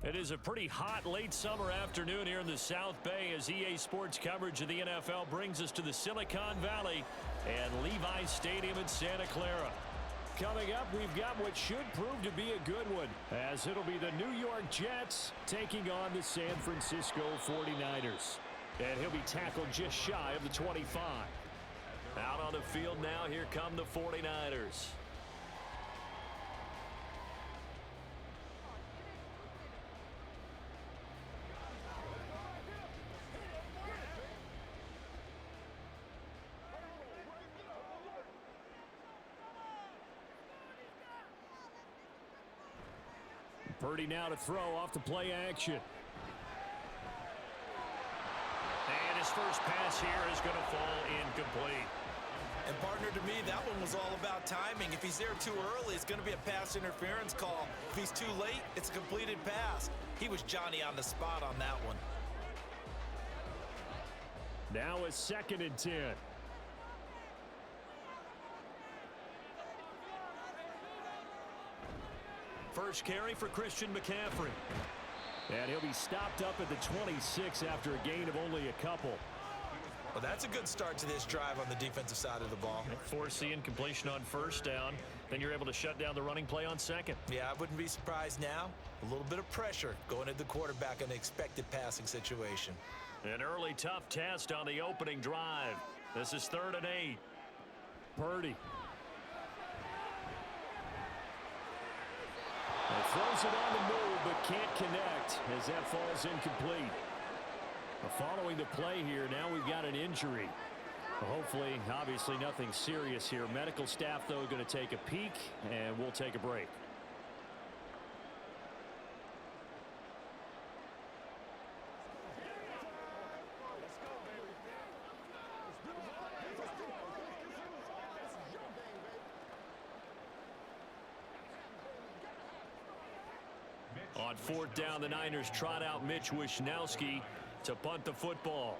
It is a pretty hot late summer afternoon here in the South Bay as EA Sports coverage of the NFL brings us to the Silicon Valley and Levi's Stadium in Santa Clara. Coming up, we've got what should prove to be a good one, as it'll be the New York Jets taking on the San Francisco 49ers. And he'll be tackled just shy of the 25. Out on the field now, here come the 49ers. Purdy now to throw off the play action. And his first pass here is going to fall incomplete. And partner, to me, that one was all about timing. If he's there too early, it's going to be a pass interference call. If he's too late, it's a completed pass. He was Johnny on the spot on that one. Now a 2nd and 10. First carry for Christian McCaffrey. And he'll be stopped up at the 26 after a gain of only a couple. Well, that's a good start to this drive on the defensive side of the ball. Forcing incompletion on first down. Then you're able to shut down the running play on second. Yeah, I wouldn't be surprised now. A little bit of pressure going at the quarterback in an expected passing situation. An early tough test on the opening drive. This is 3rd and 8. Purdy. Throws it on the move, but can't connect as that falls incomplete. Following the play here, now we've got an injury. Hopefully, obviously nothing serious here. Medical staff, though, going to take a peek, and we'll take a break. On 4th down, the Niners trot out Mitch Wishnowski to punt the football.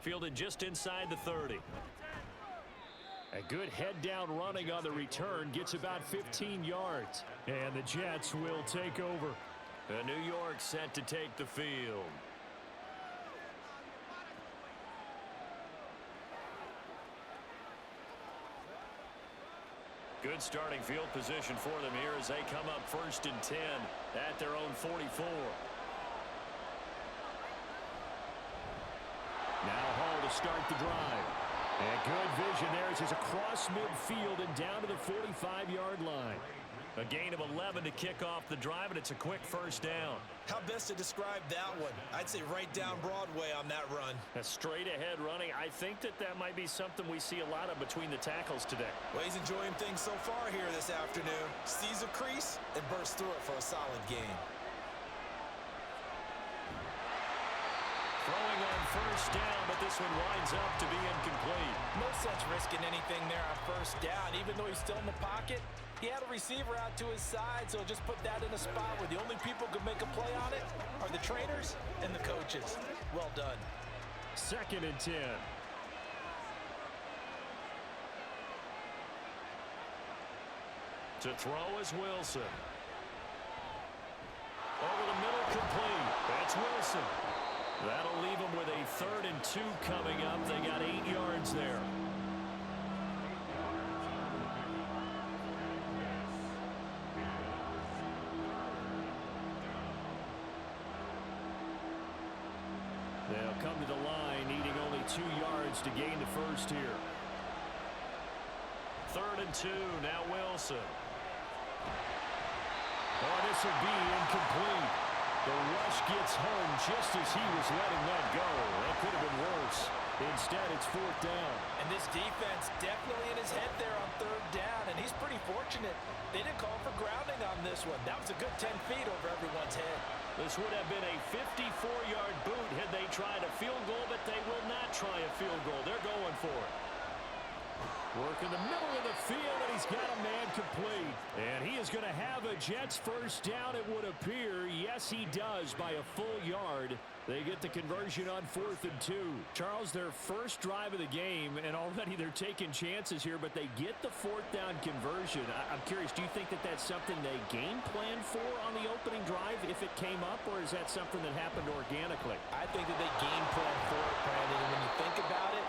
Fielded just inside the 30. A good head down running on the return, gets about 15 yards. And the Jets will take over. The New York set to take the field. Good starting field position for them here as they come up 1st and 10 at their own 44. Now Hall to start the drive. And good vision there as he's across midfield and down to the 45-yard line. A gain of 11 to kick off the drive, and it's a quick first down. How best to describe that one? I'd say right down Broadway on that run. A straight-ahead running. I think that might be something we see a lot of between the tackles today. Well, he's enjoying things so far here this afternoon. Sees a crease and bursts through it for a solid gain. Throwing on first down, but this one winds up to be incomplete. No sense risking anything there on first down. Even though he's still in the pocket, he had a receiver out to his side, so just put that in a spot where the only people who can make a play on it are the trainers and the coaches. Well done. 2nd and 10. To throw is Wilson. Over the middle, complete. That's Wilson. That'll leave them with a 3rd and 2 coming up. They got 8 yards there. They'll come to the line, needing only 2 yards to gain the first here. 3rd and 2, now Wilson. Oh, this will be incomplete. The rush gets home just as he was letting that go. That could have been worse. Instead, it's 4th down. And this defense definitely in his head there on 3rd down, and he's pretty fortunate. They didn't call for grounding on this one. That was a good 10 feet over everyone's head. This would have been a 54-yard boot had they tried a field goal, but they will not try a field goal. They're going for it. Work in the middle of the field, and he's got a man complete. And he is going to have a Jets first down, it would appear. Yes, he does, by a full yard. They get the conversion on 4th and 2. Charles, their first drive of the game, and already they're taking chances here, but they get the 4th down conversion. I'm curious, do you think that that's something they game planned for on the opening drive if it came up, or is that something that happened organically? I think that they game planned for it, Brandon, and when you think about it,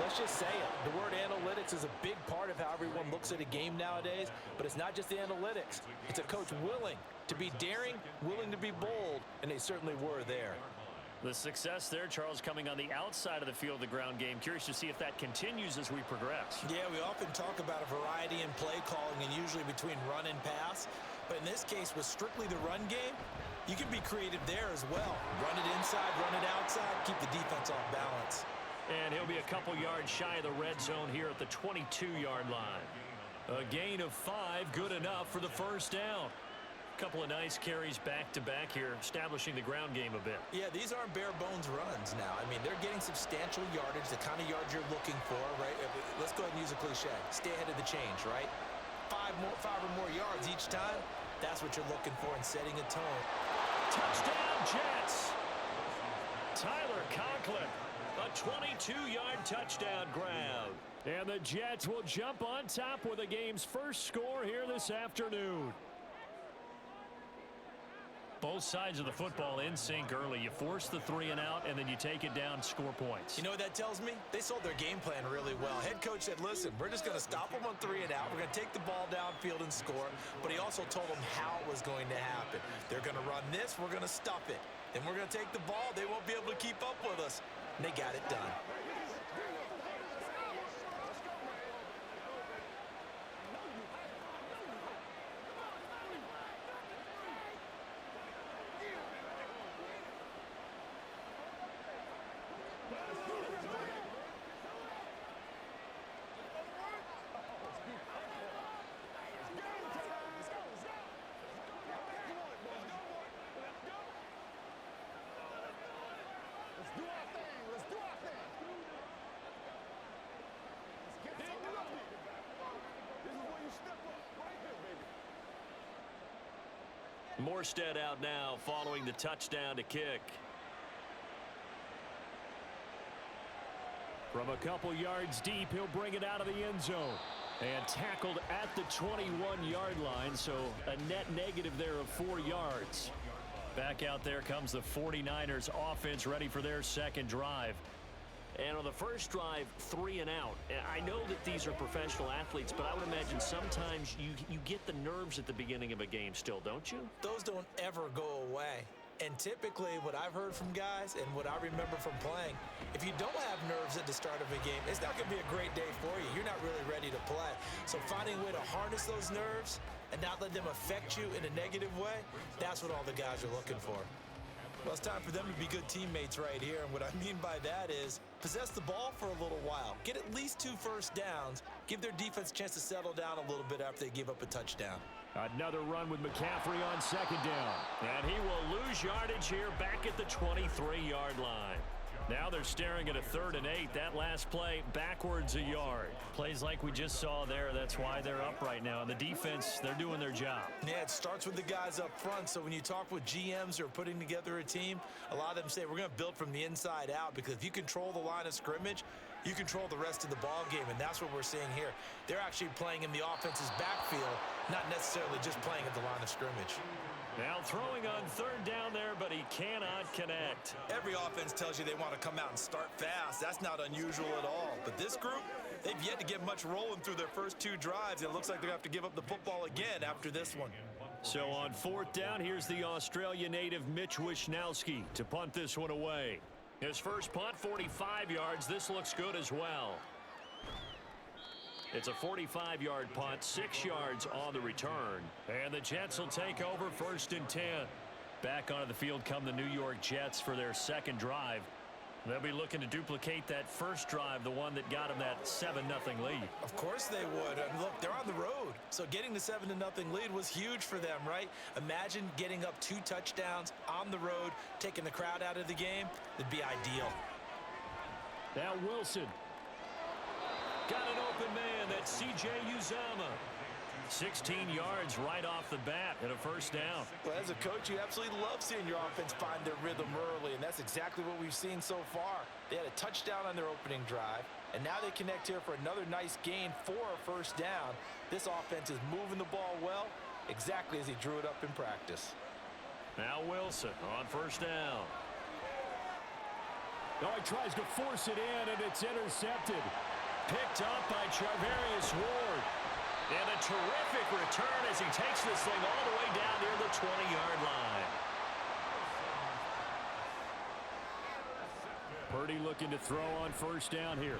let's just say it. The word analytics is a big part of how everyone looks at a game nowadays, but it's not just the analytics. It's a coach willing to be daring, willing to be bold, and they certainly were there. The success there, Charles, coming on the outside of the field, the ground game. Curious to see if that continues as we progress. Yeah, we often talk about a variety in play calling and usually between run and pass. But in this case, with strictly the run game, you can be creative there as well. Run it inside, run it outside, keep the defense off balance. And he'll be a couple yards shy of the red zone here at the 22-yard line. A gain of 5, good enough for the first down. Couple of nice carries back-to-back here, establishing the ground game a bit. Yeah, these aren't bare-bones runs now. I mean, they're getting substantial yardage, the kind of yards you're looking for, right? Let's go ahead and use a cliche. Stay ahead of the change, right? 5 or more yards each time, that's what you're looking for in setting a tone. Touchdown, Jets! Tyler Conklin, a 22-yard touchdown grab. And the Jets will jump on top with the game's first score here this afternoon. Both sides of the football in sync early. You force the 3 and out, and then you take it down, score points. You know what that tells me? They sold their game plan really well. Head coach said, listen, we're just going to stop them on 3 and out. We're going to take the ball downfield and score. But he also told them how it was going to happen. They're going to run this. We're going to stuff it. Then we're going to take the ball. They won't be able to keep up with us. And they got it done. Morstead out now following the touchdown to kick. From a couple yards deep, he'll bring it out of the end zone. And tackled at the 21-yard line, so a net negative there of 4 yards. Back out there comes the 49ers offense ready for their second drive. And on the first drive, 3 and out. I know that these are professional athletes, but I would imagine sometimes you get the nerves at the beginning of a game still, don't you? Those don't ever go away. And typically what I've heard from guys and what I remember from playing, if you don't have nerves at the start of a game, it's not going to be a great day for you. You're not really ready to play. So finding a way to harness those nerves and not let them affect you in a negative way, that's what all the guys are looking for. Well, it's time for them to be good teammates right here. And what I mean by that is possess the ball for a little while. Get at least 2 first downs. Give their defense a chance to settle down a little bit after they give up a touchdown. Another run with McCaffrey on second down. And he will lose yardage here back at the 23-yard line. Now they're staring at a 3rd and 8. That last play backwards a yard. Plays like we just saw there. That's why they're up right now. And the defense, they're doing their job. Yeah, it starts with the guys up front. So when you talk with GMs who are putting together a team, a lot of them say we're going to build from the inside out, because if you control the line of scrimmage, you control the rest of the ball game, and that's what we're seeing here. They're actually playing in the offense's backfield, not necessarily just playing at the line of scrimmage. Now throwing on 3rd down there, but he cannot connect. Every offense tells you they want to come out and start fast. That's not unusual at all. But this group, they've yet to get much rolling through their first 2 drives. It looks like they're going to have to give up the football again after this one. So on 4th down, here's the Australia native Mitch Wishnowsky to punt this one away. His first punt, 45 yards. This looks good as well. It's a 45-yard punt, 6 yards on the return. And the Jets will take over 1st and 10. Back onto the field come the New York Jets for their second drive. They'll be looking to duplicate that first drive, the one that got them that 7-0 lead. Of course they would. And look, they're on the road. So getting the 7-0 lead was huge for them, right? Imagine getting up 2 touchdowns on the road, taking the crowd out of the game. It'd be ideal. Now Wilson. Got an open man. That's C.J. Uzomah. 16 yards right off the bat and a first down. Well, as a coach, you absolutely love seeing your offense find their rhythm early, and that's exactly what we've seen so far. They had a touchdown on their opening drive, and now they connect here for another nice gain for a first down. This offense is moving the ball well, exactly as he drew it up in practice. Now Wilson on first down. Oh, he tries to force it in, and it's intercepted. Picked up by Charvarius Ward. And a terrific return as he takes this thing all the way down near the 20-yard line. Purdy looking to throw on first down here.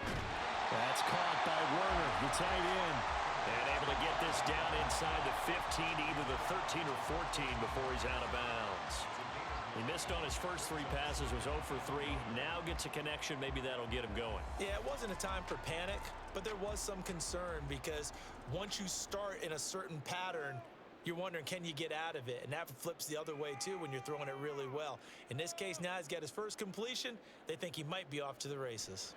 That's caught by Werner, the tight end. And able to get this down inside the 15 to either the 13 or 14 before he's out of bounds. He missed on his first 3 passes, was 0 for 3. Now gets a connection. Maybe that'll get him going. Yeah, it wasn't a time for panic, but there was some concern because once you start in a certain pattern, you're wondering, can you get out of it? And that flips the other way, too, when you're throwing it really well. In this case, now he's got his first completion. They think he might be off to the races.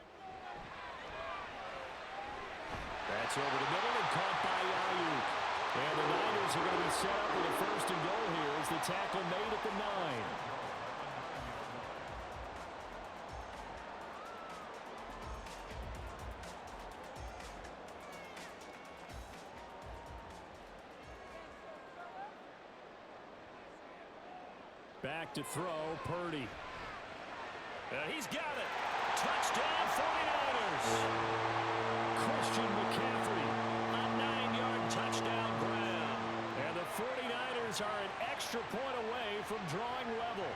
That's over the middle and caught by Ayuk. And the Niners are going to be set up with a first and goal here as the tackle made at the 9. Back to throw, Purdy. He's got it. Touchdown, 49ers. Christian McCaffrey, a 9-yard touchdown grab. And the 49ers are an extra point away from drawing level.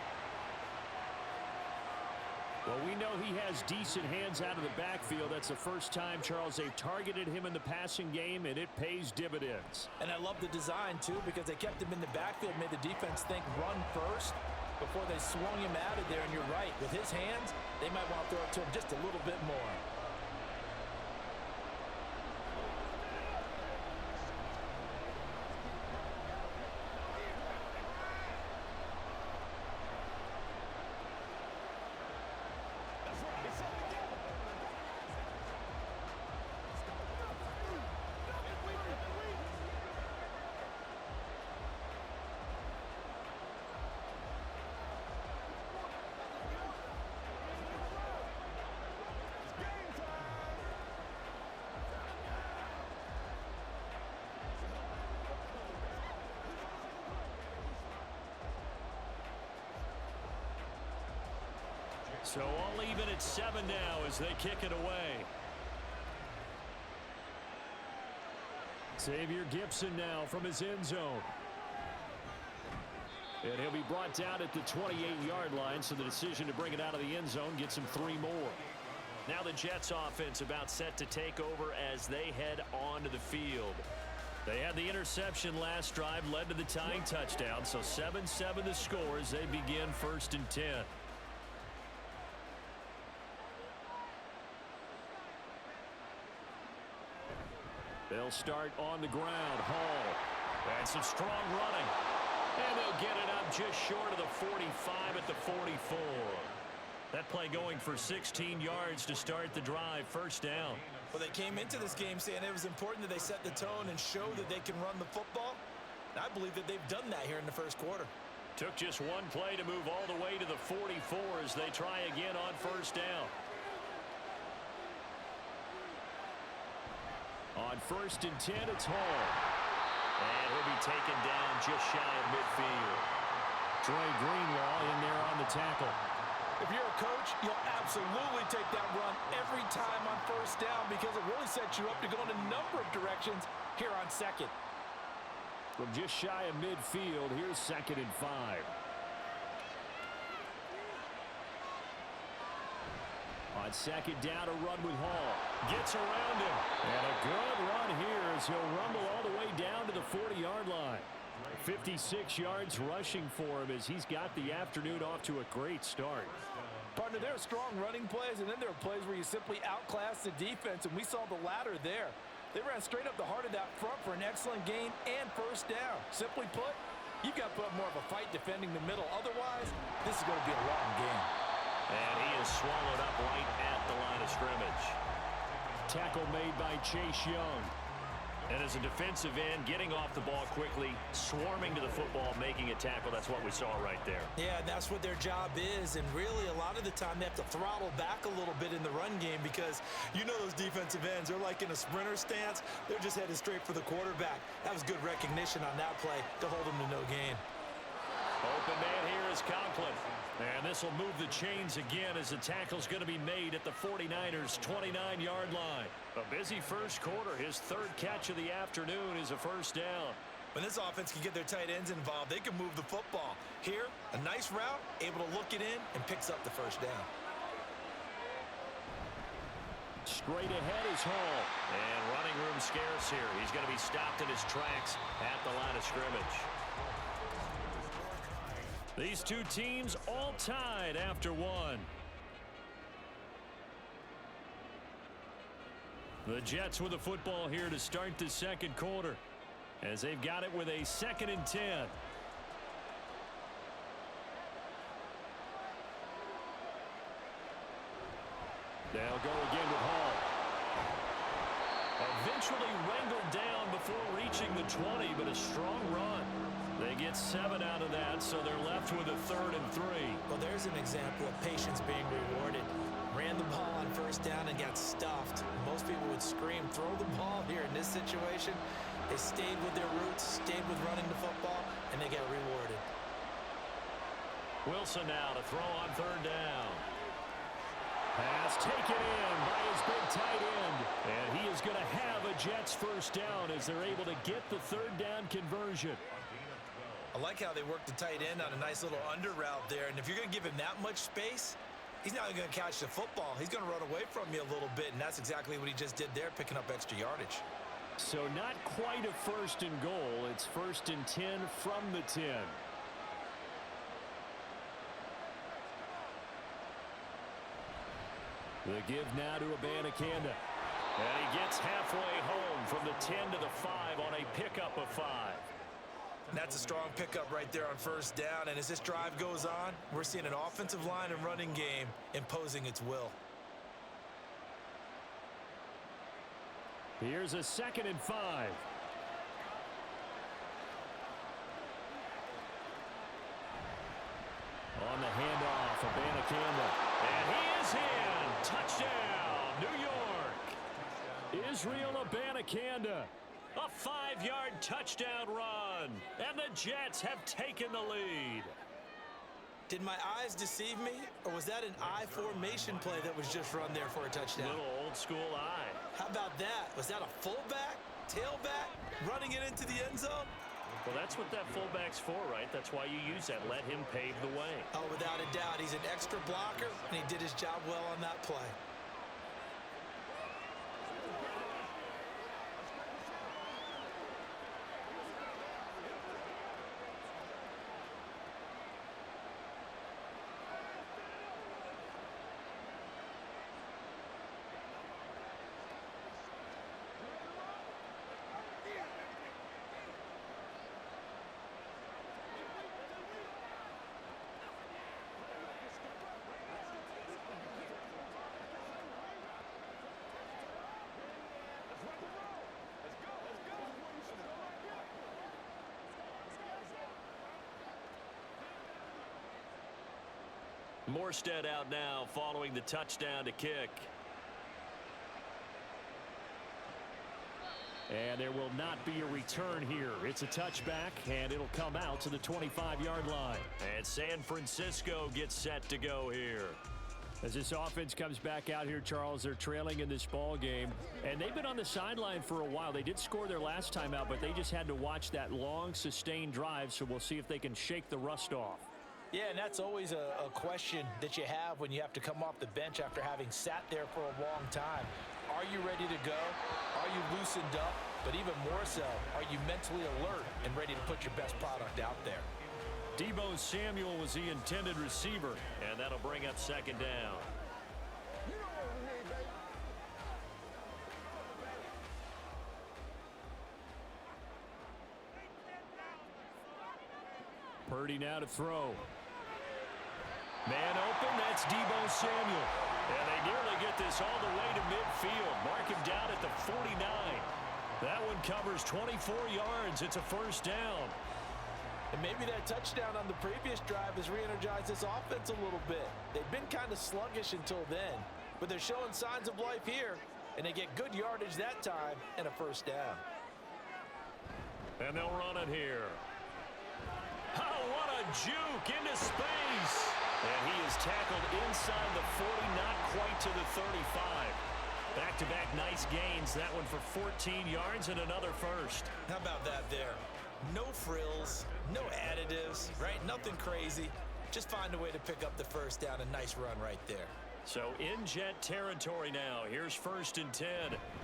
Well, we know he has decent hands out of the backfield. That's the first time, Charles, they've targeted him in the passing game, and it pays dividends. And I love the design, too, because they kept him in the backfield, made the defense think run first before they swung him out of there. And you're right, with his hands, they might want to throw it to him just a little bit more. So all even at 7 now as they kick it away. Xavier Gibson now from his end zone. And he'll be brought down at the 28-yard line, so the decision to bring it out of the end zone gets him 3 more. Now the Jets offense about set to take over as they head onto the field. They had the interception last drive, led to the tying touchdown, so 7-7 the score as they begin 1st and 10. They'll start on the ground. Hall. And some strong running. And they'll get it up just short of the 45 at the 44. That play going for 16 yards to start the drive. First down. Well, they came into this game saying it was important that they set the tone and show that they can run the football. And I believe that they've done that here in the first quarter. Took just one play to move all the way to the 44 as they try again on first down. On 1st and 10, it's Hall. And he'll be taken down just shy of midfield. Troy Greenlaw in there on the tackle. If you're a coach, you'll absolutely take that run every time on first down because it really sets you up to go in a number of directions here on second. From just shy of midfield, here's 2nd and 5. On 2nd down, a run with Hall. Gets around him. And a good run here as he'll rumble all the way down to the 40-yard line. 56 yards rushing for him as he's got the afternoon off to a great start. Partner, there are strong running plays, and then there are plays where you simply outclass the defense, and we saw the latter there. They ran straight up the heart of that front for an excellent gain and first down. Simply put, you've got to put more of a fight defending the middle. Otherwise, this is going to be a long game. And he is swallowed up right at the line of scrimmage. Tackle made by Chase Young. And as a defensive end, getting off the ball quickly, swarming to the football, making a tackle, that's what we saw right there. Yeah, that's what their job is. And really, a lot of the time, they have to throttle back a little bit in the run game because you know those defensive ends, they're like in a sprinter stance. They're just headed straight for the quarterback. That was good recognition on that play to hold them to no gain. Open man here is Conklin. And this will move the chains again as the tackle's going to be made at the 49ers' 29-yard line. A busy first quarter. His third catch of the afternoon is a first down. When this offense can get their tight ends involved, they can move the football. Here, a nice route, able to look it in, and picks up the first down. Straight ahead is Hall. And running room scarce here. He's going to be stopped in his tracks at the line of scrimmage. These two teams all tied after one. The Jets with the football here to start the second quarter as they've got it with a 2nd and 10. They'll go again with Hall. Eventually wrangled down before reaching the 20, but a strong run. They get 7 out of that, so they're left with a 3rd and 3. Well, there's an example of patience being rewarded. Ran the ball on first down and got stuffed. Most people would scream, throw the ball here in this situation. They stayed with their roots, stayed with running the football, and they get rewarded. Wilson now to throw on 3rd down. Pass taken in by his big tight end. And he is going to have a Jets first down as they're able to get the 3rd down conversion. I like how they work the tight end on a nice little under route there. And if you're going to give him that much space, he's not going to catch the football. He's going to run away from you a little bit, and that's exactly what he just did there, picking up extra yardage. So not quite a 1st and goal. It's 1st and 10 from the 10. The give now to Abanikanda. And he gets halfway home from the 10 to the 5 on a pickup of 5. And that's a strong pickup right there on first down. And as this drive goes on, we're seeing an offensive line and running game imposing its will. Here's a 2nd and 5. On the handoff, Abanikanda. And he is in. Touchdown, New York. Israel Abanikanda. A 5-yard touchdown run. And the Jets have taken the lead. Did my eyes deceive me? Or was that an I formation play that was just run there for a touchdown? Little old school eye. How about that? Was that a fullback, tailback, running it into the end zone? Well, that's what that fullback's for, right? That's why you use that. Let him pave the way. Oh, without a doubt. He's an extra blocker, and he did his job well on that play. Morstead out now following the touchdown to kick. And there will not be a return here. It's a touchback, and it'll come out to the 25-yard line. And San Francisco gets set to go here. As this offense comes back out here, Charles, they're trailing in this ball game. And they've been on the sideline for a while. They did score their last time out, but they just had to watch that long, sustained drive. So we'll see if they can shake the rust off. Yeah, and that's always a question that you have when you have to come off the bench after having sat there for a long time. Are you ready to go? Are you loosened up? But even more so, are you mentally alert and ready to put your best product out there? Deebo Samuel was the intended receiver, and that'll bring up 2nd down. Purdy now to throw. Man open, that's Deebo Samuel. And they nearly get this all the way to midfield. Mark him down at the 49. That one covers 24 yards. It's a first down. And maybe that touchdown on the previous drive has re-energized this offense a little bit. They've been kind of sluggish until then, but they're showing signs of life here, and they get good yardage that time and a first down. And they'll run it here. Oh, what a juke into space. And he is tackled inside the 40, not quite to the 35. Back-to-back nice gains. That one for 14 yards and another first. How about that there? No frills, no additives, right? Nothing crazy. Just find a way to pick up the first down. A nice run right there. So in jet territory now. Here's 1st and 10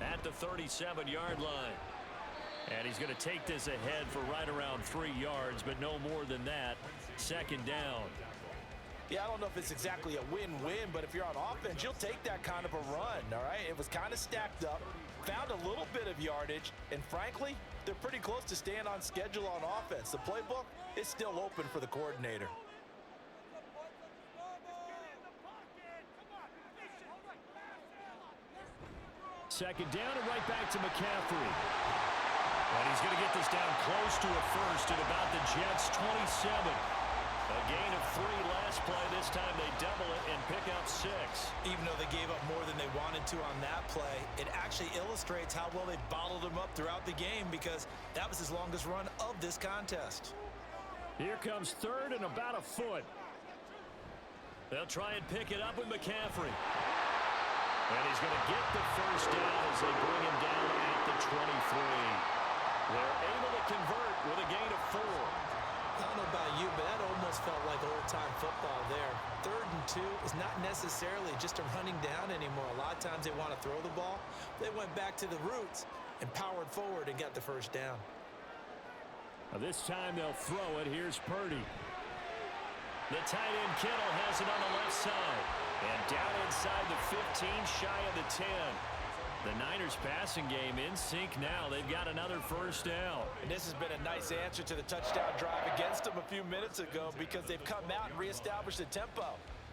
at the 37-yard line. And he's going to take this ahead for right around 3 yards, but no more than that. 2nd down. Yeah, I don't know if it's exactly a win-win, but if you're on offense, you'll take that kind of a run, all right? It was kind of stacked up, found a little bit of yardage, and frankly, they're pretty close to staying on schedule on offense. The playbook is still open for the coordinator. Second down and right back to McCaffrey. And he's going to get this down close to a first at about the Jets' 27. A gain of 3 last play. This time they double it and pick up 6. Even though they gave up more than they wanted to on that play, it actually illustrates how well they bottled them up throughout the game because that was his longest run of this contest. Here comes 3rd and about a foot. They'll try and pick it up with McCaffrey. And he's going to get the first down as they bring him down at the 23. They're able to convert with a gain of 4. I don't know about you, but that almost felt like old-time football there. 3rd and 2 is not necessarily just a running down anymore. A lot of times they want to throw the ball. They went back to the roots and powered forward and got the first down. Now this time they'll throw it. Here's Purdy. The tight end Kittle has it on the left side. And down inside the 15, shy of the 10. The Niners passing game in sync now. They've got another first down. And this has been a nice answer to the touchdown drive against them a few minutes ago because they've come out and reestablished the tempo.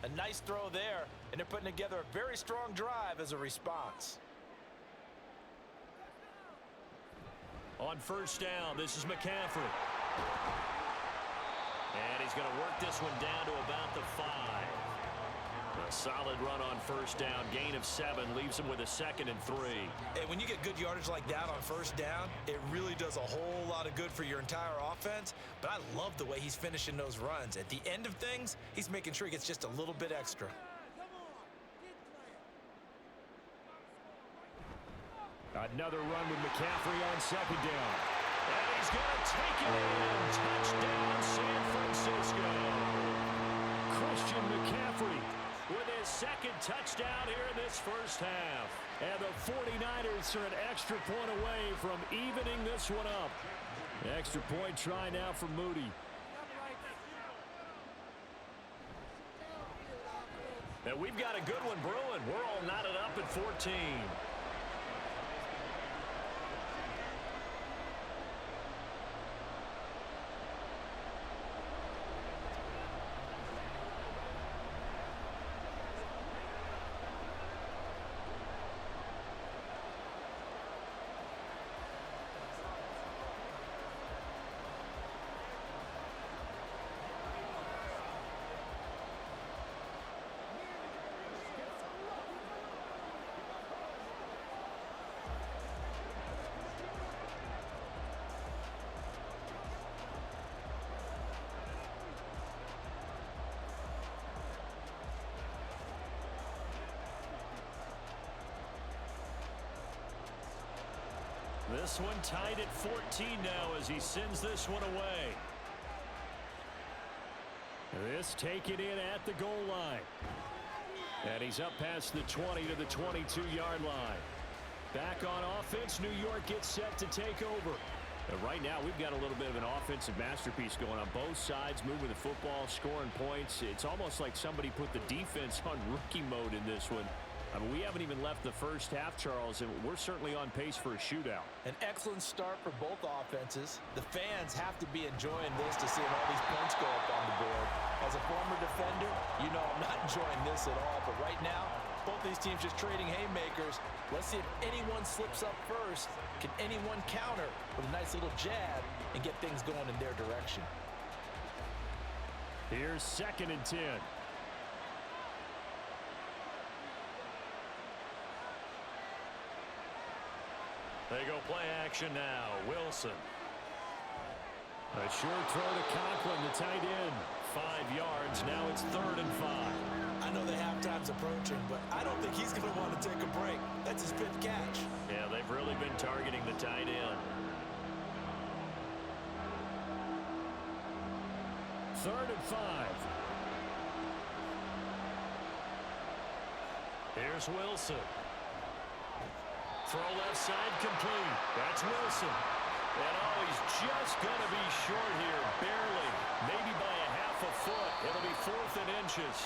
A nice throw there, and they're putting together a very strong drive as a response. On first down, this is McCaffrey. And he's going to work this one down to about the 5. A solid run on first down. Gain of 7 leaves him with a 2nd and 3. And when you get good yardage like that on first down, it really does a whole lot of good for your entire offense. But I love the way he's finishing those runs. At the end of things, he's making sure he gets just a little bit extra. Another run with McCaffrey on 2nd down. And he's going to take it in. Touchdown, San Francisco. Christian McCaffrey with his 2nd touchdown here in this first half. And the 49ers are an extra point away from evening this one up. Extra point try now for Moody. And we've got a good one brewing. We're all knotted up at 14. This one tied at 14 now as he sends this one away. This taken in at the goal line. And he's up past the 20 to the 22-yard line. Back on offense, New York gets set to take over. And right now, we've got a little bit of an offensive masterpiece going on both sides, moving the football, scoring points. It's almost like somebody put the defense on rookie mode in this one. I mean, we haven't even left the first half, Charles, and we're certainly on pace for a shootout. An excellent start for both offenses. The fans have to be enjoying this to see all these points go up on the board. As a former defender, you know I'm not enjoying this at all, but right now, Both these teams just trading haymakers. Let's see if anyone slips up first. Can anyone counter with a nice little jab and get things going in their direction? Here's 2nd and 10. They go play action now. Wilson. A short throw to Conklin, the tight end. 5 yards. Now it's 3rd and 5. I know the halftime's approaching, but I don't think he's going to want to take a break. That's his 5th catch. Yeah, they've really been targeting the tight end. 3rd and 5. Here's Wilson. Throw left side complete. That's Wilson. And oh, he's just going to be short here, barely. Maybe by a half a foot. It'll be 4th and inches.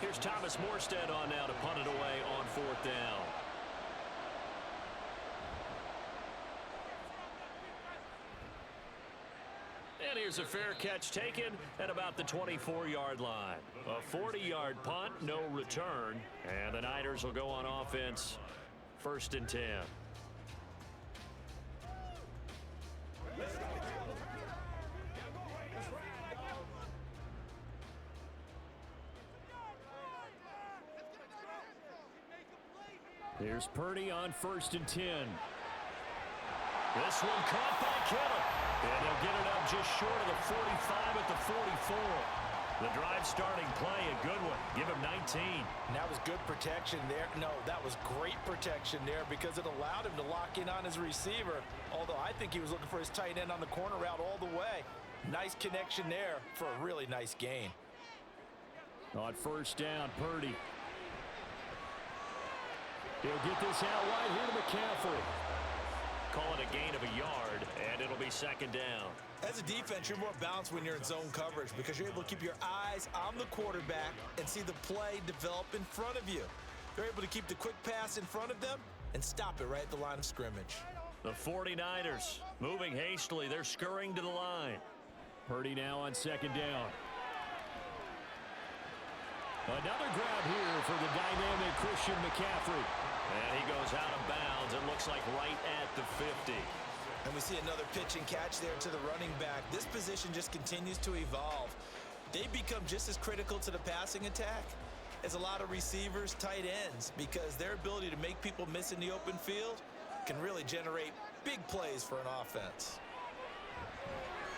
Here's Thomas Morstead on now to punt it away on 4th down. And here's a fair catch taken at about the 24-yard line. A 40-yard punt, no return. And the Niners will go on offense, 1st and 10. Here's Purdy on 1st and 10. This one caught by Kittle. And they'll get it up just short of the 45 at the 44. The drive starting play, a good one. Give him 19. And that was good protection there. No, that was great protection there because it allowed him to lock in on his receiver. Although I think he was looking for his tight end on the corner route all the way. Nice connection there for a really nice gain. On 1st down, Purdy. He'll get this out wide here to McCaffrey. Call it a gain of a yard, and it'll be 2nd down. As a defense, you're more balanced when you're in zone coverage because you're able to keep your eyes on the quarterback and see the play develop in front of you. They're able to keep the quick pass in front of them and stop it right at the line of scrimmage. The 49ers moving hastily. They're scurrying to the line. Purdy now on 2nd down. Another grab here for the dynamic Christian McCaffrey. And he goes out of bounds. It looks like right at the 50. And we see another pitch and catch there to the running back. This position just continues to evolve. They become just as critical to the passing attack as a lot of receivers, tight ends, because their ability to make people miss in the open field can really generate big plays for an offense.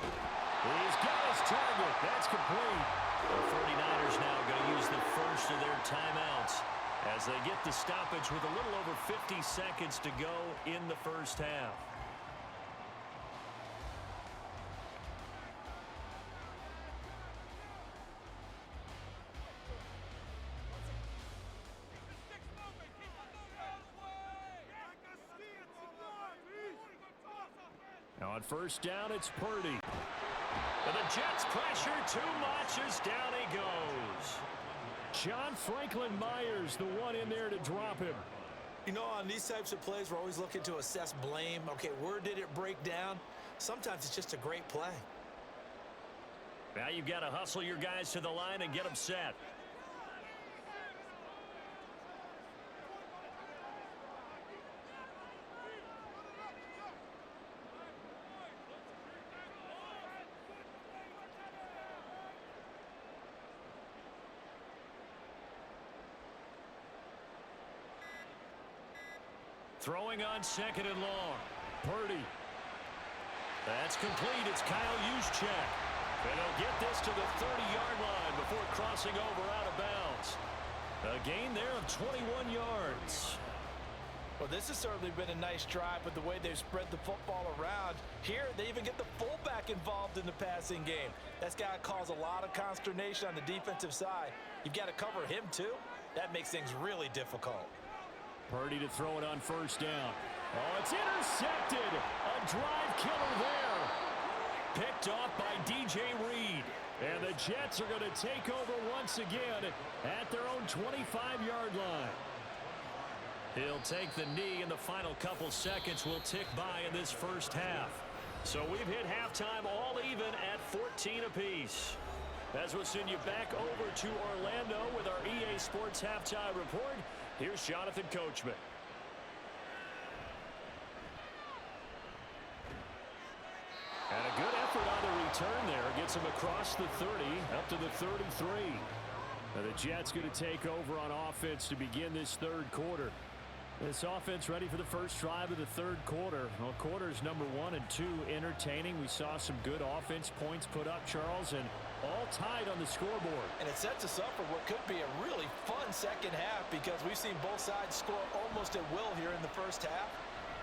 He's got his target. That's complete. The 49ers now going to use the first of their timeouts as they get the stoppage with a little over 50 seconds to go in the first half. Now on 1st down, it's Purdy. And the Jets pressure too much as down he goes. John Franklin Myers, the one in there to drop him. You know, on these types of plays, we're always looking to assess blame. Okay, where did it break down? Sometimes it's just a great play. Now you've got to hustle your guys to the line and get them set. Throwing on 2nd and long. Purdy. That's complete. It's Kyle Juszczyk. And he'll get this to the 30-yard line before crossing over out of bounds. A gain there of 21 yards. Well, this has certainly been a nice drive, but the way they've spread the football around. Here, they even get the fullback involved in the passing game. That's got to cause a lot of consternation on the defensive side. You've got to cover him, too. That makes things really difficult. Purdy to throw it on 1st down. Oh, it's intercepted. A drive killer there. Picked off by DJ Reed. And the Jets are going to take over once again at their own 25-yard line. He'll take the knee, and the final couple seconds will tick by in this first half. So we've hit halftime all even at 14 apiece. As we'll send you back over to Orlando with our EA Sports Halftime Report, here's Jonathan Coachman. And a good effort on the return there. Gets him across the 30, up to the 33. Now the Jets going to take over on offense to begin this third quarter. This offense ready for the first drive of the third quarter. Well, quarters number 1 and 2 entertaining. We saw some good offense points put up, Charles, and all tied on the scoreboard. And it sets us up for what could be a really fun second half because we've seen both sides score almost at will here in the first half.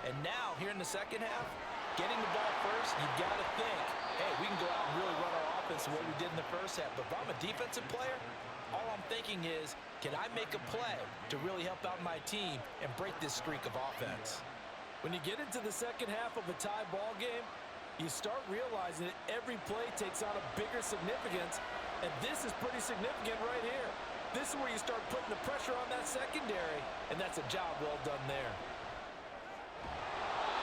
And now, here in the second half, getting the ball first, you've got to think, hey, we can go out and really run our offense the way we did in the first half. But if I'm a defensive player, all I'm thinking is, can I make a play to really help out my team and break this streak of offense? When you get into the second half of a tie ball game, you start realizing that every play takes on a bigger significance, and this is pretty significant right here. This is where you start putting the pressure on that secondary, and that's a job well done there.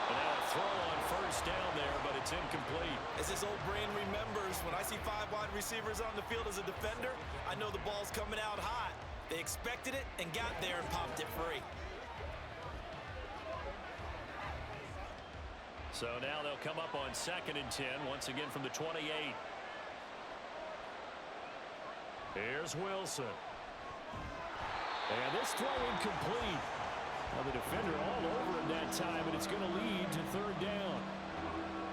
And now a throw on first down there, but it's incomplete. As this old brain remembers, when I see 5 wide receivers on the field as a defender, I know the ball's coming out hot. They expected it and got there and popped it free. So now they'll come up on 2nd and 10, once again from the 28. Here's Wilson. And this throw incomplete. Well, the defender all over him that time, and it's going to lead to third down.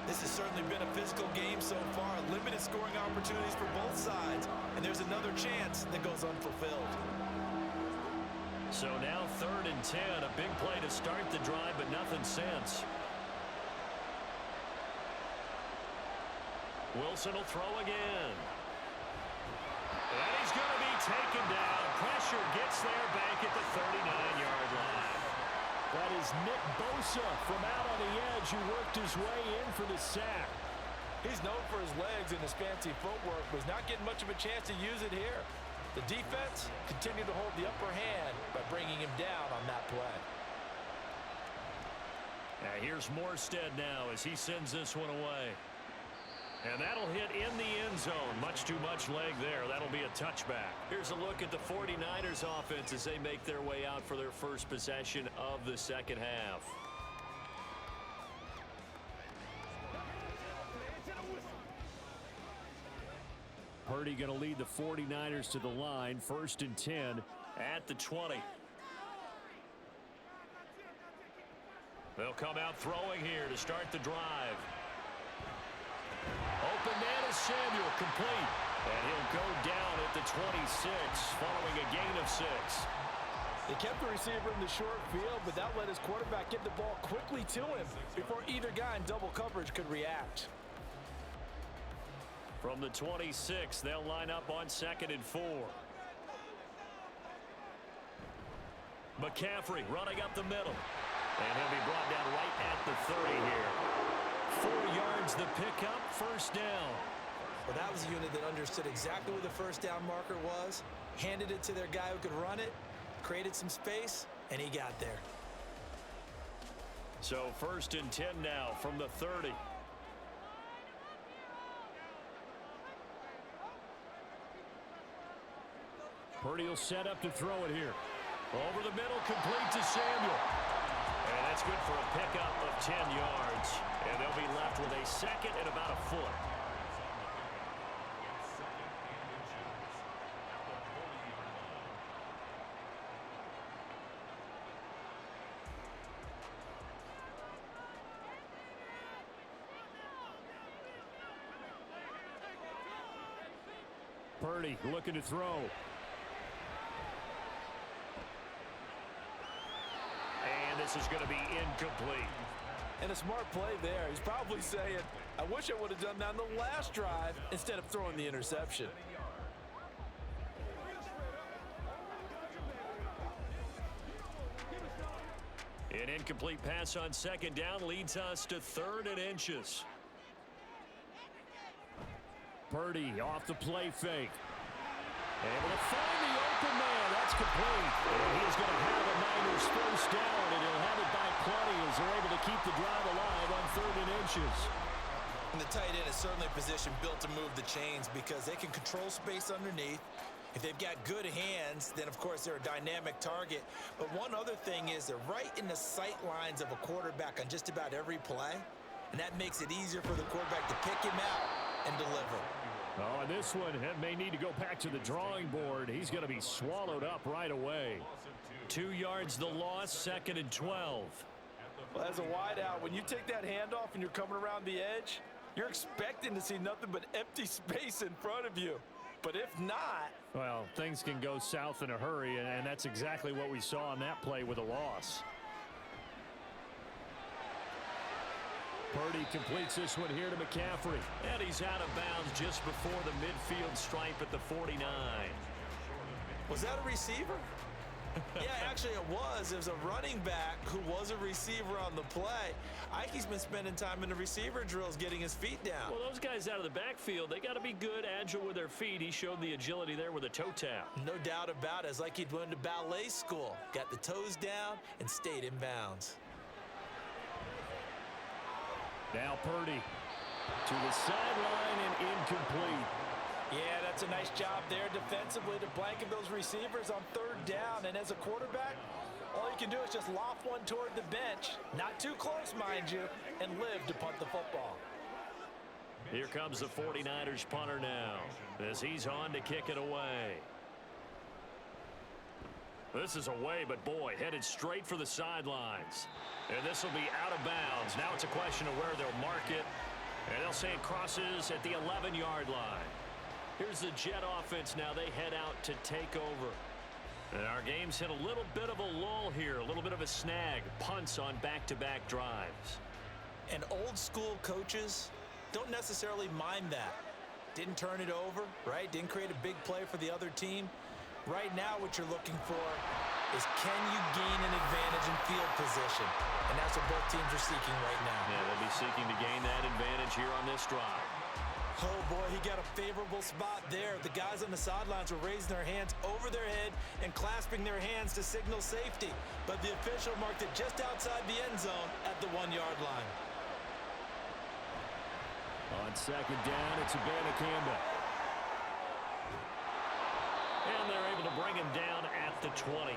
This has certainly been a physical game so far. Limited scoring opportunities for both sides. And there's another chance that goes unfulfilled. So now 3rd and 10. A big play to start the drive, but nothing since. Wilson will throw again. And he's going to be taken down. Pressure gets there back at the 39-yard line. That is Nick Bosa from out on the edge who worked his way in for the sack. He's known for his legs and his fancy footwork, but he's not getting much of a chance to use it here. The defense continued to hold the upper hand by bringing him down on that play. Now here's Morstead now as he sends this one away. And that'll hit in the end zone. Much too much leg there. That'll be a touchback. Here's a look at the 49ers offense as they make their way out for their first possession of the second half. Purdy going to lead the 49ers to the line. 1st and 10 at the 20. They'll come out throwing here to start the drive. Open man is Samuel, complete. And he'll go down at the 26 following a gain of 6. They kept the receiver in the short field, but that let his quarterback get the ball quickly to him before either guy in double coverage could react. From the 26, they'll line up on 2nd and 4. McCaffrey running up the middle. And he'll be brought down right at the 30 here. 4 yards the pickup, first down. Well, that was a unit that understood exactly where the first down marker was, handed it to their guy who could run it, created some space, and he got there. So 1st and 10 now from the 30. Purdy will set up to throw it here. Over the middle, complete to Samuel. And that's good for a pickup of 10 yards. And they'll be left with a 2nd and about a foot. Purdy looking to throw. And this is going to be incomplete. And a smart play there. He's probably saying, I wish I would have done that on the last drive instead of throwing the interception. An incomplete pass on 2nd down leads us to 3rd and inches. Purdy off the play fake. Able to find the open man. That's That's complete. And he's going to have a Niners first down, and he'll have it by plenty as they're able to keep the drive alive on 3rd and inches. And the tight end is certainly a position built to move the chains because they can control space underneath. If they've got good hands, then, of course, they're a dynamic target. But one other thing is they're right in the sight lines of a quarterback on just about every play, and that makes it easier for the quarterback to pick him out and deliver. Oh, and this one may need to go back to the drawing board. He's going to be swallowed up right away. 2 yards the loss, 2nd and 12. Well, as a wideout, when you take that handoff and you're coming around the edge, you're expecting to see nothing but empty space in front of you. But if not... Well, things can go south in a hurry, and that's exactly what we saw on that play with a loss. Purdy completes this one here to McCaffrey. And he's out of bounds just before the midfield stripe at the 49. Was that a receiver? Yeah, actually it was. It was a running back who was a receiver on the play. Ike's been spending time in the receiver drills getting his feet down. Well, those guys out of the backfield, they got to be good, agile with their feet. He showed the agility there with a toe tap. No doubt about it. It's like he'd went to ballet school. Got the toes down and stayed in bounds. Now Purdy to the sideline and incomplete. Yeah, that's a nice job there defensively to blanket those receivers on 3rd down. And as a quarterback, all you can do is just loft one toward the bench. Not too close, mind you, and live to punt the football. Here comes the 49ers punter now as he's on to kick it away. This is away, but boy, headed straight for the sidelines. And this will be out of bounds. Now it's a question of where they'll mark it. And they'll say it crosses at the 11-yard line. Here's the Jet offense now. They head out to take over. And our game's hit a little bit of a lull here, a little bit of a snag. Punts on back-to-back drives. And old school coaches don't necessarily mind that. Didn't turn it over, right? Didn't create a big play for the other team. Right now what you're looking for is can you gain an advantage in field position? And that's what both teams are seeking right now. Yeah, they'll be seeking to gain that advantage here on this drive. Oh, boy, he got a favorable spot there. The guys on the sidelines were raising their hands over their head and clasping their hands to signal safety. But the official marked it just outside the end zone at the 1-yard line. On 2nd down, it's Abanikanda. And they're able to bring him down at the 20.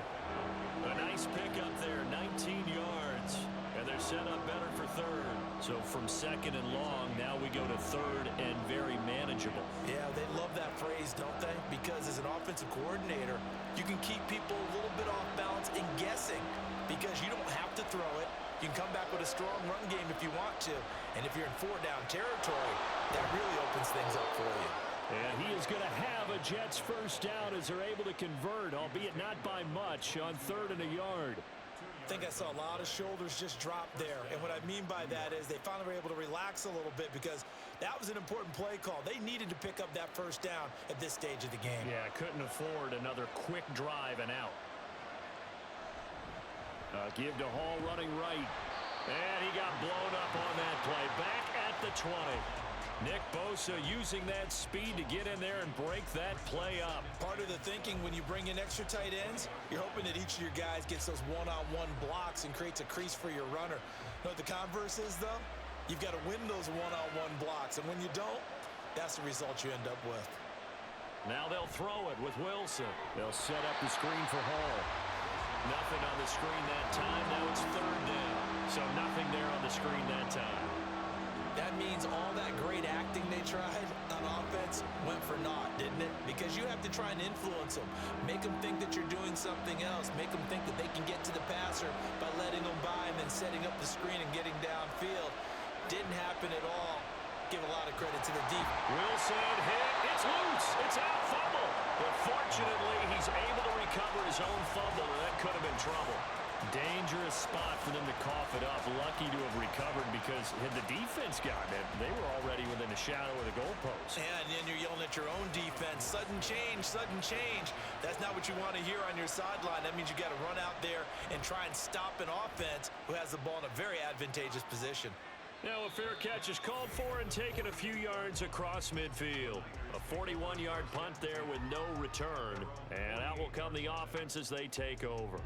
A nice pickup there, 19 yards. And they're set up better for 3rd. So from 2nd and long, now we go to 3rd and very manageable. Yeah, they love that phrase, don't they? Because as an offensive coordinator, you can keep people a little bit off balance and guessing because you don't have to throw it. You can come back with a strong run game if you want to. And if you're in 4-down territory, that really opens things up for you. And he is going to have a Jets first down as they're able to convert, albeit not by much, on 3rd and a yard. I think I saw a lot of shoulders just drop there. And what I mean by that is they finally were able to relax a little bit because that was an important play call. They needed to pick up that first down at this stage of the game. Yeah, couldn't afford another quick drive and out. Give to Hall running right. And he got blown up on that play. Back at the 20. Nick Bosa using that speed to get in there and break that play up. Part of the thinking when you bring in extra tight ends, you're hoping that each of your guys gets those one-on-one blocks and creates a crease for your runner. You know what the converse is, though? You've got to win those one-on-one blocks, and when you don't, that's the result you end up with. Now they'll throw it with Wilson. They'll set up the screen for Hall. Nothing on the screen that time. Now it's 3rd down. So nothing there on the screen that time. That means all that great acting they tried on offense went for naught, didn't it? Because you have to try and influence them. Make them think that you're doing something else. Make them think that they can get to the passer by letting them by and then setting up the screen and getting downfield. Didn't happen at all. Give a lot of credit to the deep. Wilson hit. It's loose. It's out. Fumble. But fortunately, he's able to recover his own fumble, and that could have been trouble. Dangerous spot for them to cough it up. Lucky to have recovered because had the defense gotten it, they were already within the shadow of the goalpost. And then you're yelling at your own defense. Sudden change, sudden change. That's not what you want to hear on your sideline. That means you got to run out there and try and stop an offense who has the ball in a very advantageous position. Now a fair catch is called for and taken a few yards across midfield. A 41-yard punt there with no return. And out will come the offense as they take over.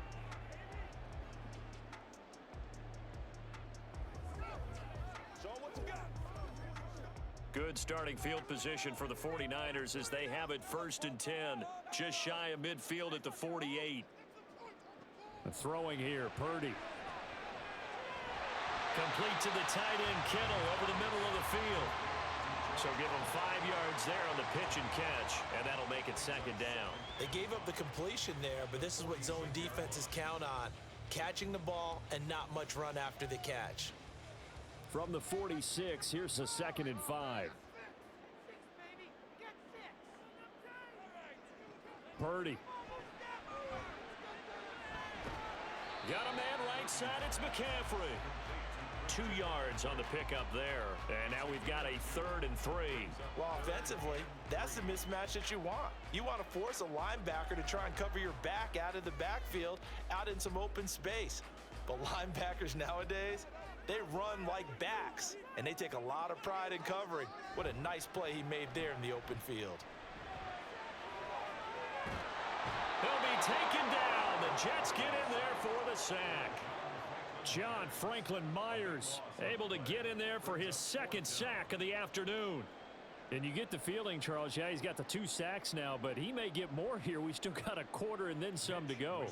Good starting field position for the 49ers as they have it 1st and 10. Just shy of midfield at the 48. Throwing here, Purdy. Complete to the tight end, Kittle, over the middle of the field. So give him 5 yards there on the pitch and catch, and that'll make it 2nd down. They gave up the completion there, but this is what zone defenses count on. Catching the ball and not much run after the catch. From the 46, here's a 2nd and 5. Purdy. Got a man right side, it's McCaffrey. 2 yards on the pickup there. And now we've got a 3rd and 3. Well, offensively, that's the mismatch that you want. You want to force a linebacker to try and cover your back out of the backfield, out in some open space. But linebackers nowadays, they run like backs, and they take a lot of pride in covering. What a nice play he made there in the open field. He'll be taken down. The Jets get in there for the sack. John Franklin Myers able to get in there for his 2nd sack of the afternoon. And you get the feeling, Charles, yeah, he's got the 2 sacks now, but he may get more here. We still got a quarter and then some to go.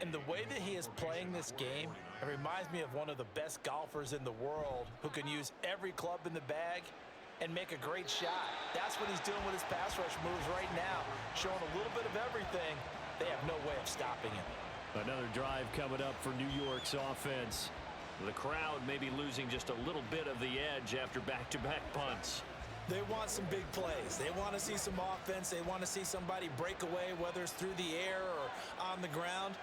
And the way that he is playing this game, it reminds me of one of the best golfers in the world who can use every club in the bag and make a great shot. That's what he's doing with his pass rush moves right now, showing a little bit of everything. They have no way of stopping him. Another drive coming up for New York's offense. The crowd may be losing just a little bit of the edge after back-to-back punts. They want some big plays. They want to see some offense. They want to see somebody break away, whether it's through the air or on the ground.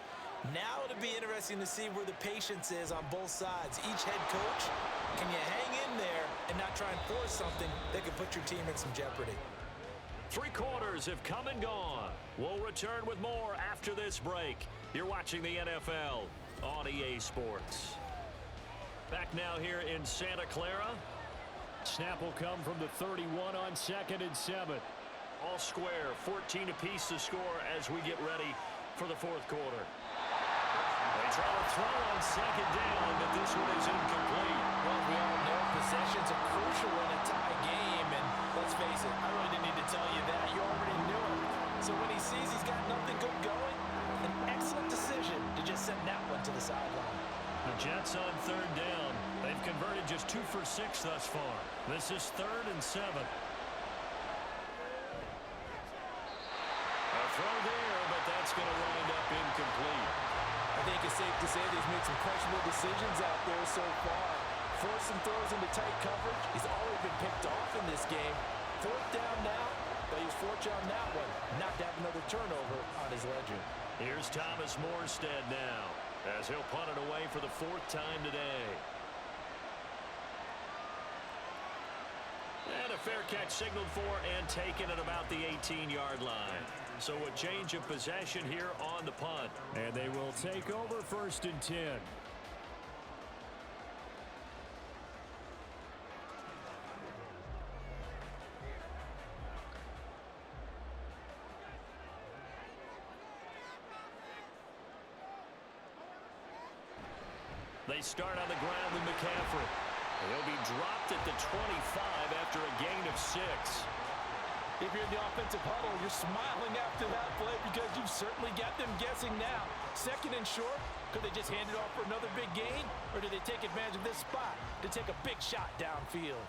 Now it'll be interesting to see where the patience is on both sides. Each head coach, can you hang in there and not try and force something that could put your team in some jeopardy? 3 quarters have come and gone. We'll return with more after this break. You're watching the NFL on EA Sports. Back now here in Santa Clara. Snap will come from the 31 on 2nd and 7. All square, 14 apiece to score as we get ready for the 4th quarter. They try to throw on 2nd down, but this one is incomplete. Well, we all know possessions are crucial in a tie game, and let's face it, I really didn't need to tell you that. You already knew it. So when he sees he's got nothing good going, an excellent decision to just send that one to the sideline. The Jets on 3rd down. They've converted just 2 for 6 thus far. This is 3rd and 7. A throw there, but that's going to wind up incomplete. I think it's safe to say that he's made some questionable decisions out there so far. Forced some throws into tight coverage. He's already been picked off in this game. 4th down now, but he's fortunate on that one not to have another turnover on his ledger. Here's Thomas Morstead now, as he'll punt it away for the 4th time today. And a fair catch signaled for and taken at about the 18-yard line. So a change of possession here on the punt. And they will take over 1st and 10. They start on the ground with McCaffrey. He'll be dropped at the 25 after a gain of 6. If you're in the offensive huddle, you're smiling after that play because you've certainly got them guessing now. 2nd and short, could they just hand it off for another big gain? Or do they take advantage of this spot to take a big shot downfield?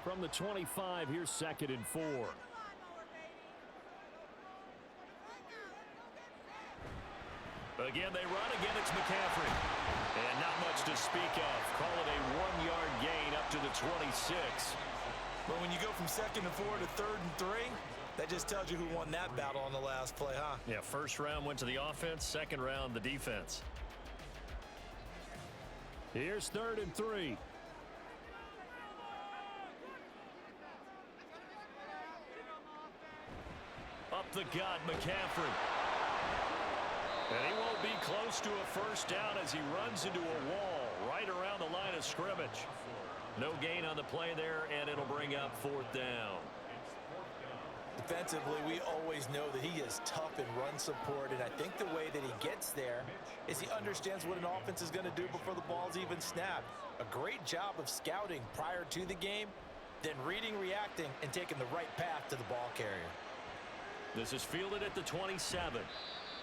From the 25, here's 2nd and 4. Again, they run. Again, it's McCaffrey. And not much to speak of. Call it a 1-yard gain up to the 26. But when you go from 2nd and 4 to 3rd and 3, that just tells you who won that battle on the last play, huh? Yeah, 1st round went to the offense, 2nd round the defense. Here's 3rd and 3. Up the gut, McCaffrey. And he won't be close to a 1st down as he runs into a wall right around the line of scrimmage. No gain on the play there, and it'll bring up 4th down. Defensively, we always know that he is tough in run support, and I think the way that he gets there is he understands what an offense is going to do before the ball's even snapped. A great job of scouting prior to the game, then reading, reacting, and taking the right path to the ball carrier. This is fielded at the 27.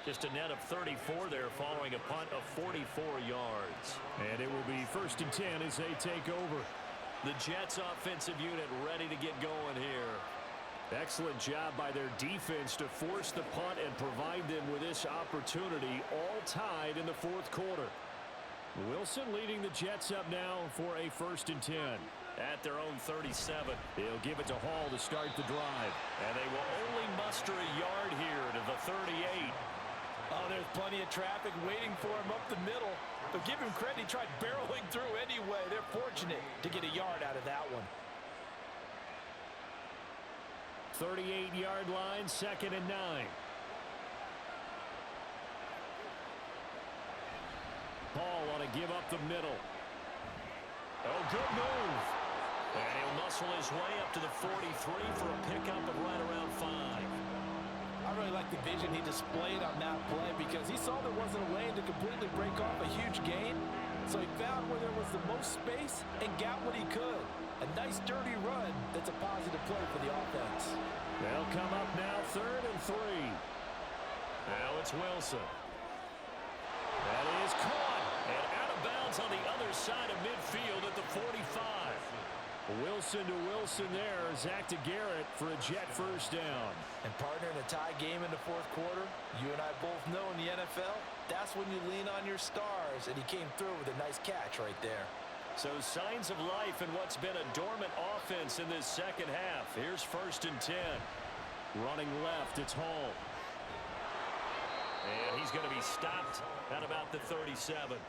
Just a net of 34 there following a punt of 44 yards. And it will be 1st and 10 as they take over. The Jets offensive unit ready to get going here. Excellent job by their defense to force the punt and provide them with this opportunity, all tied in the 4th quarter. Wilson leading the Jets up now for a 1st and 10. At their own 37. He'll give it to Hall to start the drive. And they will only muster a yard here to the 38. Oh, there's plenty of traffic waiting for him up the middle. But give him credit, he tried barreling through anyway. They're fortunate to get a yard out of that one. 38-yard line, 2nd and 9. Hall want to give up the middle. Oh, good move. And he'll muscle his way up to the 43 for a pickup of right around 5. I really like the vision he displayed on that play because he saw there wasn't a lane to completely break off a huge gain. So he found where there was the most space and got what he could. A nice, dirty run that's a positive play for the offense. They'll come up now 3rd and 3. Now it's Wilson. That is caught. And out of bounds on the other side of midfield at the 45. Wilson to Wilson there. Zach to Garrett for a Jet 1st down. And partner, in a tie game in the 4th quarter, you and I both know in the NFL, that's when you lean on your stars, and he came through with a nice catch right there. So signs of life in what's been a dormant offense in this 2nd half. Here's 1st and 10. Running left, it's Hall. And he's going to be stopped at about the 37.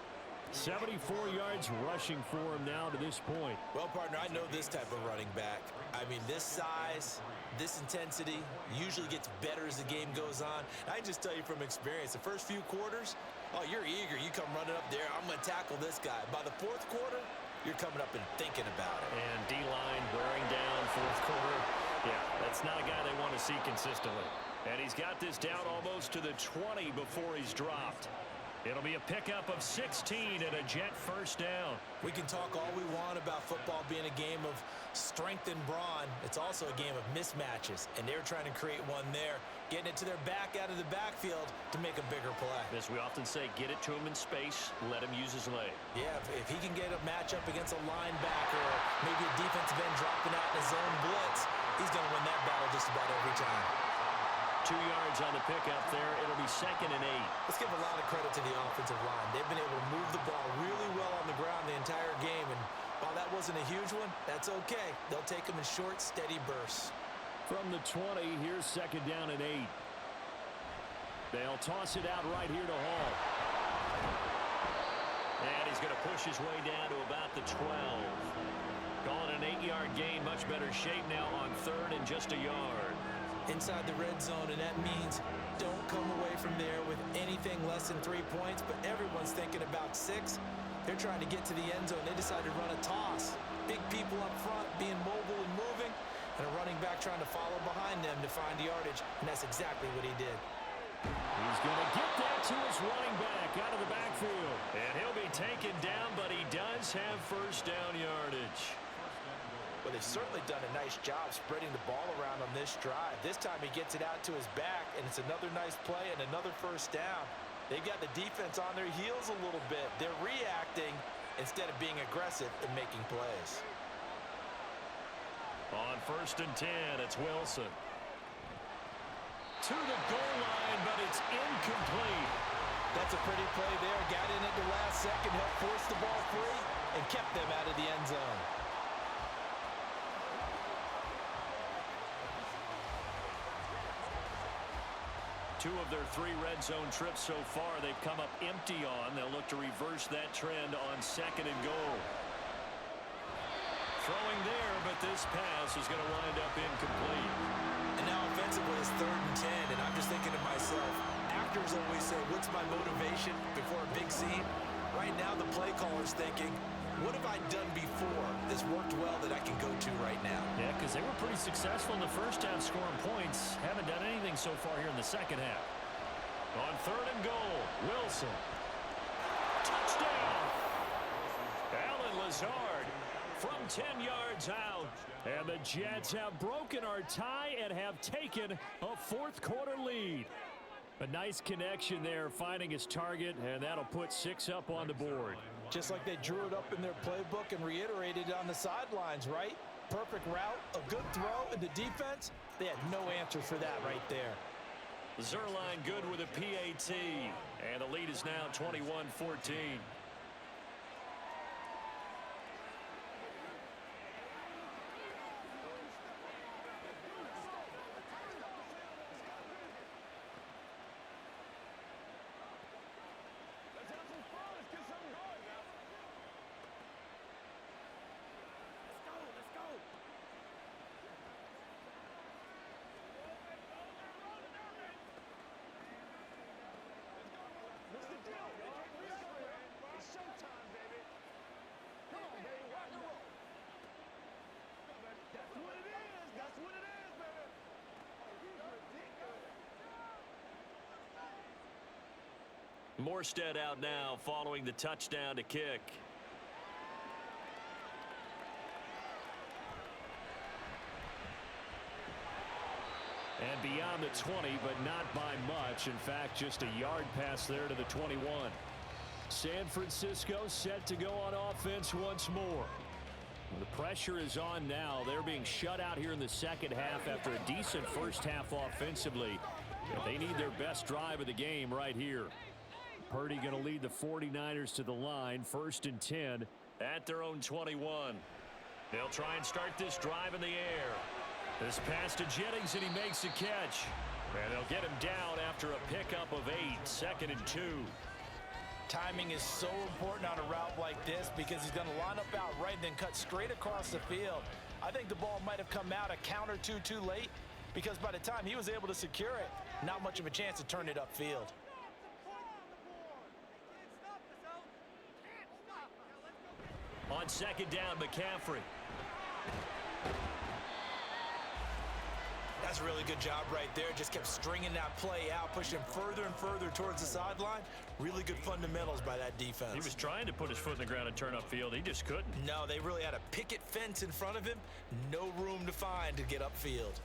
74 yards rushing for him now to this point. Well, partner, I know this type of running back. I mean, this size, this intensity usually gets better as the game goes on. I can just tell you from experience, the first few quarters, oh, you're eager. You come running up there. I'm going to tackle this guy. By the 4th quarter, you're coming up and thinking about it. And D-line wearing down 4th quarter. Yeah, that's not a guy they want to see consistently. And he's got this down almost to the 20 before he's dropped. It'll be a pickup of 16 and a Jet 1st down. We can talk all we want about football being a game of strength and brawn. It's also a game of mismatches, and they're trying to create one there, getting it to their back out of the backfield to make a bigger play. As we often say, get it to him in space, let him use his leg. Yeah, if he can get a matchup against a linebacker or maybe a defensive end dropping out in a zone blitz, he's going to win that battle just about every time. 2 yards on the pickup there. It'll be 2nd and 8. Let's give a lot of credit to the offensive line. They've been able to move the ball really well on the ground the entire game, and while that wasn't a huge one, that's okay. They'll take them in short, steady bursts. From the 20, here's 2nd down and 8. They'll toss it out right here to Hall. And he's going to push his way down to about the 12. Calling an 8-yard gain, much better shape now on 3rd and just a yard. Inside the red zone, and that means don't come away from there with anything less than 3 points, but everyone's thinking about 6. They're trying to get to the end zone. They decide to run a toss. Big people up front being mobile and moving, and a running back trying to follow behind them to find yardage, and that's exactly what he did. He's going to get that to his running back out of the backfield. And he'll be taken down, but he does have 1st down yardage. Well, they've certainly done a nice job spreading the ball around on this drive. This time he gets it out to his back, and it's another nice play and another 1st down. They've got the defense on their heels a little bit. They're reacting instead of being aggressive and making plays. On 1st and 10, it's Wilson. To the goal line, but it's incomplete. That's a pretty play there. Got in at the last second, helped force the ball free, and kept them out of the end zone. Two of their 3 red zone trips so far, they've come up empty on. They'll look to reverse that trend on 2nd and goal. Throwing there, but this pass is going to wind up incomplete. And now offensively it's 3rd and 10, and I'm just thinking to myself, actors always say, what's my motivation before a big scene? Right now the play caller's thinking, What have I done before that's worked well that I can go to right now? Yeah, because they were pretty successful in the first half scoring points. Haven't done anything so far here in the second half. On 3rd and goal, Wilson. Touchdown! Alan Lazard from 10 yards out. And the Jets have broken our tie and have taken a fourth-quarter lead. A nice connection there, finding his target, and that'll put 6 up on the board. Just like they drew it up in their playbook and reiterated it on the sidelines, right? Perfect route, a good throw, and the defense, they had no answer for that right there. Zerline good with a PAT, and the lead is now 21-14. Morstead out now following the touchdown to kick. And beyond the 20, but not by much. In fact, just a yard pass there to the 21. San Francisco set to go on offense once more. The pressure is on now. They're being shut out here in the second half after a decent first half offensively. But they need their best drive of the game right here. Purdy going to lead the 49ers to the line, 1st and 10 at their own 21. They'll try and start this drive in the air. This pass to Jennings, and he makes a catch. And they'll get him down after a pickup of 8, 2nd and 2. Timing is so important on a route like this because he's going to line up out right and then cut straight across the field. I think the ball might have come out a count or two too late because by the time he was able to secure it, not much of a chance to turn it upfield. On 2nd down, McCaffrey. That's a really good job right there. Just kept stringing that play out, pushing further and further towards the sideline. Really good fundamentals by that defense. He was trying to put his foot in the ground and turn upfield. He just couldn't. No, they really had a picket fence in front of him. No room to find to get upfield.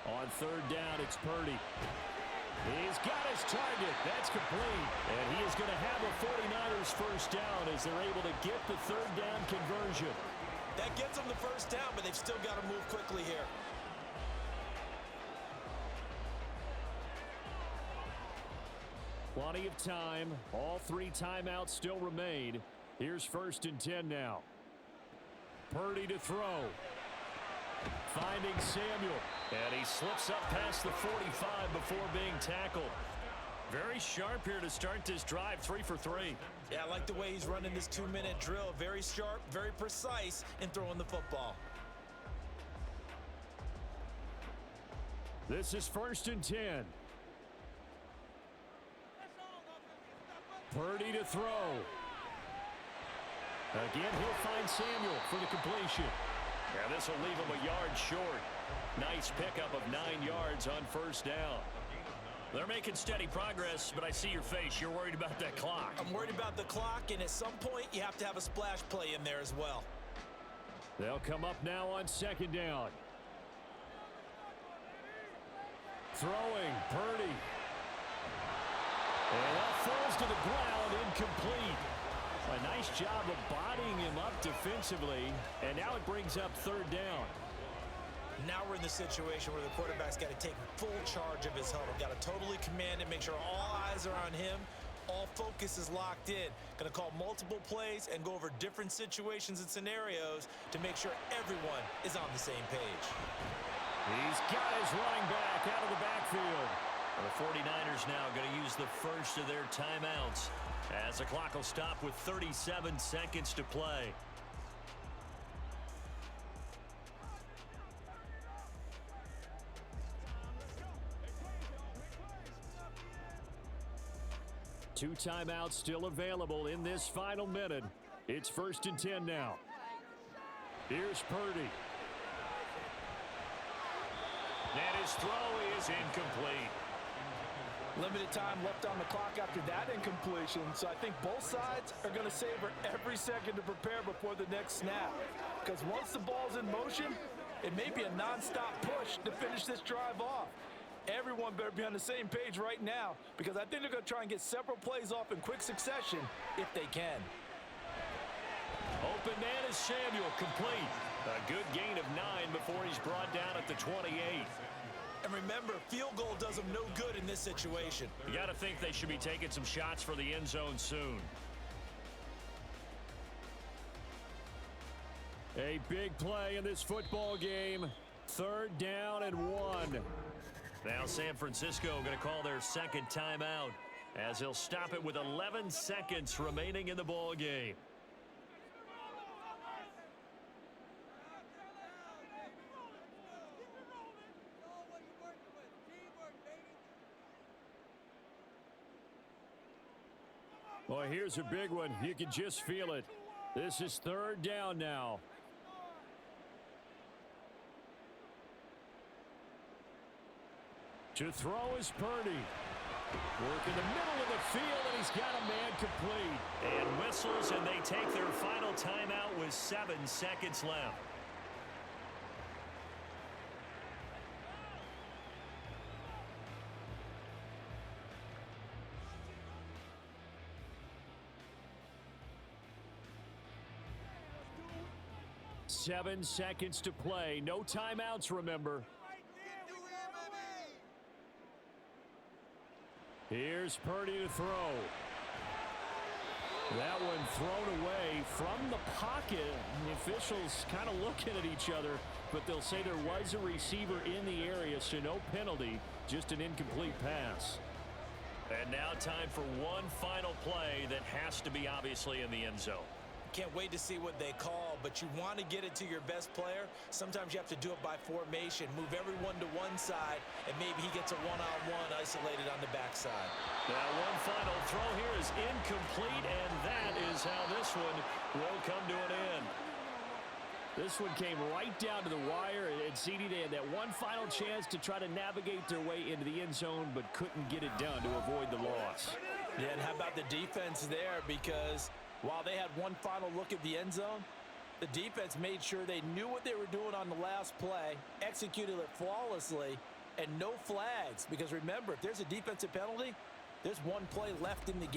On 3rd down, it's Purdy. He's got his target. That's complete. And he is going to have a 49ers first down as they're able to get the 3rd down conversion. That gets them the first down, but they've still got to move quickly here. Plenty of time. All 3 timeouts still remain. Here's 1st and 10 now. Purdy to throw. Finding Samuel. And he slips up past the 45 before being tackled. Very sharp here to start this drive, 3 for 3. Yeah, I like the way he's running this 2-minute drill. Very sharp, very precise in throwing the football. This is 1st and 10. Purdy to throw. Again, he'll find Samuel for the completion. Yeah, this will leave him a yard short. Nice pickup of 9 yards on 1st down. They're making steady progress, but I see your face. You're worried about that clock. I'm worried about the clock, and at some point, you have to have a splash play in there as well. They'll come up now on 2nd down. Throwing, Purdy. And that falls to the ground, incomplete. A nice job of bodying him up defensively, and now it brings up 3rd down. Now we're in the situation where the quarterback's got to take full charge of his huddle. Got to totally command it, make sure all eyes are on him. All focus is locked in. Going to call multiple plays and go over different situations and scenarios to make sure everyone is on the same page. He's got his running back out of the backfield. The 49ers now going to use the first of their timeouts as the clock will stop with 37 seconds to play. Two timeouts still available in this final minute. It's 1st and 10 now. Here's Purdy. And his throw is incomplete. Limited time left on the clock after that incompletion, so I think both sides are going to savor every second to prepare before the next snap. Because once the ball's in motion, it may be a non-stop push to finish this drive off. Everyone better be on the same page right now, because I think they're going to try and get several plays off in quick succession if they can. Open man is Samuel, complete. A good gain of 9 before he's brought down at the 28. And remember, field goal does them no good in this situation. You got to think they should be taking some shots for the end zone soon. A big play in this football game. 3rd down and 1. Now San Francisco going to call their second timeout as he'll stop it with 11 seconds remaining in the ball game. Well, here's a big one. You can just feel it. This is 3rd down now. To throw is Purdy. Work in the middle of the field, and he's got a man complete. And whistles, and they take their final timeout with 7 seconds left. Seven seconds to play. No timeouts, remember. Here's Purdy to throw. That one thrown away from the pocket. The officials kind of looking at each other, but they'll say there was a receiver in the area, so no penalty, just an incomplete pass. And now time for one final play that has to be obviously in the end zone. Can't wait to see what they call, but you want to get it to your best player. Sometimes you have to do it by formation. Move everyone to one side, and maybe he gets a one-on-one isolated on the backside. Now one final throw here is incomplete, and that is how this one will come to an end. This one came right down to the wire, and CD, they had that one final chance to try to navigate their way into the end zone, but couldn't get it done to avoid the loss. Yeah, and how about the defense there? Because while they had one final look at the end zone, the defense made sure they knew what they were doing on the last play, executed it flawlessly, and no flags. Because remember, if there's a defensive penalty, there's one play left in the game.